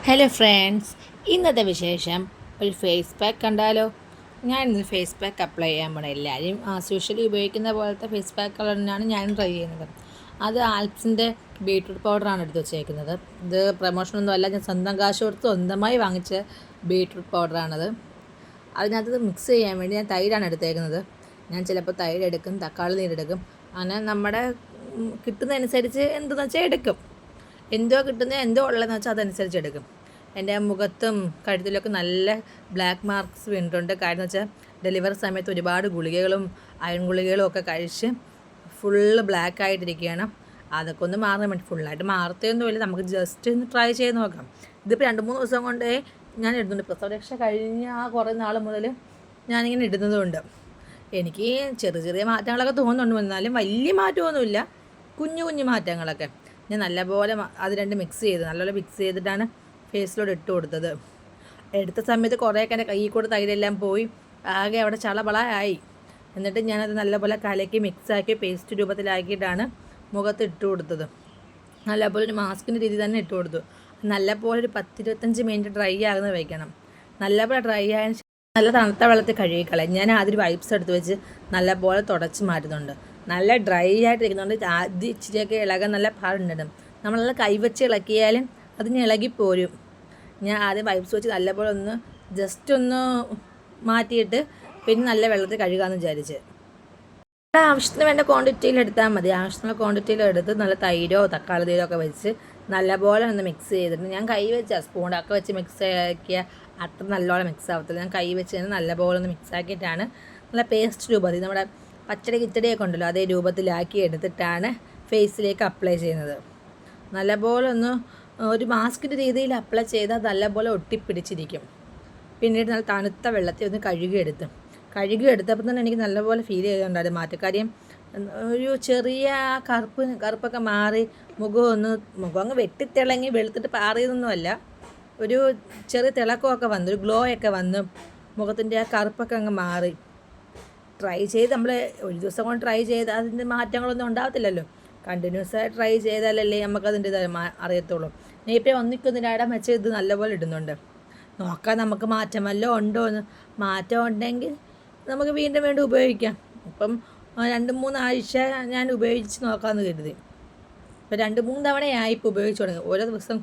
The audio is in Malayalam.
ഹലോ ഫ്രണ്ട്സ്, ഇന്നത്തെ വിശേഷം ഒരു ഫേസ് പാക്ക് കണ്ടാലോ. ഞാനിന്ന് ഫേസ് പാക്ക് അപ്ലൈ ചെയ്യാൻ പോണേ. എല്ലാവരും ആസ് യൂഷ്വലി ഉപയോഗിക്കുന്ന പോലത്തെ ഫേസ് പാക്ക് കളറിനാണ് ഞാൻ ട്രൈ ചെയ്യുന്നത്. അത് ആൽപ്സിൻ്റെ ബീട്രൂട്ട് പൗഡറാണ് എടുത്ത് വെച്ചേക്കുന്നത്. ഇത് പ്രൊമോഷനൊന്നും അല്ല, ഞാൻ സ്വന്തം കാശ് കൊടുത്ത് സ്വന്തമായി വാങ്ങിച്ച ബീട്രൂട്ട് പൗഡറാണത്. അതിനകത്ത് മിക്സ് ചെയ്യാൻ വേണ്ടി ഞാൻ തൈരാണ് എടുത്തേക്കുന്നത്. ഞാൻ ചിലപ്പോൾ തൈര് എടുക്കും, തക്കാളി നീരെടുക്കും. അങ്ങനെ നമ്മുടെ കിട്ടുന്നതനുസരിച്ച് എന്തെന്ന് വെച്ചാൽ എടുക്കും. എന്തോ കിട്ടുന്നത് എന്തോ ഉള്ളതെന്ന് വെച്ചാൽ അതനുസരിച്ച് എടുക്കും. എൻ്റെ മുഖത്തും കഴുത്തിലൊക്കെ നല്ല ബ്ലാക്ക് മാർക്സ് വീണിട്ടുണ്ട്. കാര്യം എന്ന് വെച്ചാൽ ഡെലിവറി സമയത്ത് ഒരുപാട് ഗുളികകളും അയൺ ഗുളികകളും ഒക്കെ കഴിച്ച് ഫുള്ള് ബ്ലാക്ക് ആയിട്ടിരിക്കുകയാണ്. അതൊക്കെ ഒന്ന് മാറാൻ വേണ്ടി, ഫുള്ളായിട്ട് മാറത്തൊന്നുമില്ല, നമുക്ക് ജസ്റ്റ് ഒന്ന് ട്രൈ ചെയ്ത് നോക്കാം. ഇതിപ്പോൾ 2-3 ദിവസം കൊണ്ടേ ഞാൻ ഇടുന്നുണ്ട്. പ്രസവരക്ഷ കഴിഞ്ഞ കുറേ നാൾ മുതൽ ഞാനിങ്ങനെ ഇടുന്നതുകൊണ്ട് എനിക്ക് ചെറിയ ചെറിയ മാറ്റങ്ങളൊക്കെ തോന്നുന്നുണ്ട്. എന്നാലും വലിയ മാറ്റമൊന്നുമില്ല, കുഞ്ഞു കുഞ്ഞു മാറ്റങ്ങളൊക്കെ. ഞാൻ നല്ലപോലെ അത് രണ്ടും മിക്സ് ചെയ്ത് നല്ലപോലെ മിക്സ് ചെയ്തിട്ടാണ് ഫേസിലോട്ട് ഇട്ട് കൊടുത്തത്. എടുത്ത സമയത്ത് കുറേയൊക്കെ എൻ്റെ കയ്യിൽ കൂടെ തൈരെല്ലാം പോയി ആകെ അവിടെ ചളപളയായി. എന്നിട്ട് ഞാനത് നല്ലപോലെ കലക്കി മിക്സാക്കി പേസ്റ്റ് രൂപത്തിലാക്കിയിട്ടാണ് മുഖത്ത് ഇട്ട് കൊടുത്തത്. നല്ലപോലെ ഒരു മാസ്കിൻ്റെ രീതി തന്നെ ഇട്ട് കൊടുത്തു. നല്ലപോലെ ഒരു 10-25 മിനിറ്റ് ഡ്രൈ ആകുന്നത് വയ്ക്കണം. നല്ലപോലെ ഡ്രൈ ആയതിന് ശേഷം നല്ല തണുത്ത വെള്ളത്തിൽ കഴുകിക്കളയാം. ഞാൻ ആദ്യം വൈപ്സ് എടുത്ത് വെച്ച് നല്ലപോലെ തുടച്ച് മാറ്റുന്നുണ്ട്. നല്ല ഡ്രൈ ആയിട്ടിരിക്കുന്നുണ്ട്. ആദ്യം ഇച്ചിരിയൊക്കെ ഇളകാൻ നല്ല പാടുണ്ടായിരുന്നു. നമ്മളെല്ലാം കൈവച്ച് ഇളക്കിയാലും അതിന് ഇളകിപ്പോരും. ഞാൻ ആദ്യം വൈപ്സ് വെച്ച് നല്ലപോലെ ഒന്ന് ജസ്റ്റ് ഒന്ന് മാറ്റിയിട്ട് പിന്നെ നല്ല വെള്ളത്തിൽ കഴുകാമെന്ന് വിചാരിച്ച്. ആവശ്യത്തിന് വേണ്ട ക്വാണ്ടിറ്റിയിൽ എടുത്താൽ മതി. ആവശ്യത്തിനുള്ള ക്വാണ്ടിറ്റിയിൽ എടുത്ത് നല്ല തൈരോ തക്കാളി തീരോ ഒക്കെ വെച്ച് നല്ലപോലെ ഒന്ന് മിക്സ് ചെയ്തിട്ട്, ഞാൻ കൈ വെച്ചാൽ സ്പൂണൊക്കെ വെച്ച് മിക്സ് ആക്കിയാൽ അത്ര നല്ലോണം മിക്സ് ആവത്തില്ല. ഞാൻ കൈ വെച്ച് തന്നെ നല്ലപോലെ ഒന്ന് മിക്സ് ആക്കിയിട്ടാണ് നല്ല പേസ്റ്റ് രൂപത്തിൽ നമ്മുടെ പച്ചടി കിച്ചടിയൊക്കെ ഉണ്ടല്ലോ അതേ രൂപത്തിലാക്കി എടുത്തിട്ടാണ് ഫേസിലേക്ക് അപ്ലൈ ചെയ്യുന്നത്. നല്ലപോലെ ഒന്ന് ഒരു മാസ്കിൻ്റെ രീതിയിൽ അപ്ലൈ ചെയ്താൽ നല്ലപോലെ ഒട്ടിപ്പിടിച്ചിരിക്കും. പിന്നീട് നല്ല തണുത്ത വെള്ളത്തിൽ ഒന്ന് കഴുകിയെടുത്തപ്പോൾ തന്നെ എനിക്ക് നല്ലപോലെ ഫീൽ ചെയ്തിട്ടുണ്ടായിരുന്നു മാറ്റക്കാര്യം. ഒരു ചെറിയ കറുപ്പൊക്കെ മാറി മുഖം അങ്ങ് വെട്ടിത്തിളങ്ങി വെളുത്തിട്ട് പാറിയതൊന്നുമല്ല, ഒരു ചെറിയ തിളക്കമൊക്കെ വന്നു, ഒരു ഗ്ലോ ഒക്കെ വന്നു, മുഖത്തിൻ്റെ ആ കറുപ്പൊക്കെ അങ്ങ് മാറി. ട്രൈ ചെയ്ത് നമ്മൾ ഒരു ദിവസം കൊണ്ട് ട്രൈ ചെയ്ത് അതിൻ്റെ മാറ്റങ്ങളൊന്നും ഉണ്ടാകത്തില്ലല്ലോ. കണ്ടിന്യൂസ് ആയി ട്രൈ ചെയ്താലല്ലേ നമുക്കതിൻ്റെ അറിയത്തുള്ളൂ. ഞാൻ ഇപ്പോൾ ഒന്നിക്കൊന്നിടാൻ വെച്ച് ഇത് നല്ലപോലെ ഇടുന്നുണ്ട്. നോക്കാം നമുക്ക് മാറ്റം വല്ലതും ഉണ്ടോ എന്ന്. മാറ്റം ഉണ്ടെങ്കിൽ നമുക്ക് വീണ്ടും ഉപയോഗിക്കാം. ഇപ്പം 2-3 ആഴ്ച ഞാൻ ഉപയോഗിച്ച് നോക്കാമെന്ന് കരുതി. ഇപ്പോൾ 2-3 തവണയായി ഇപ്പോൾ ഉപയോഗിച്ച് തുടങ്ങി. ഓരോ ദിവസം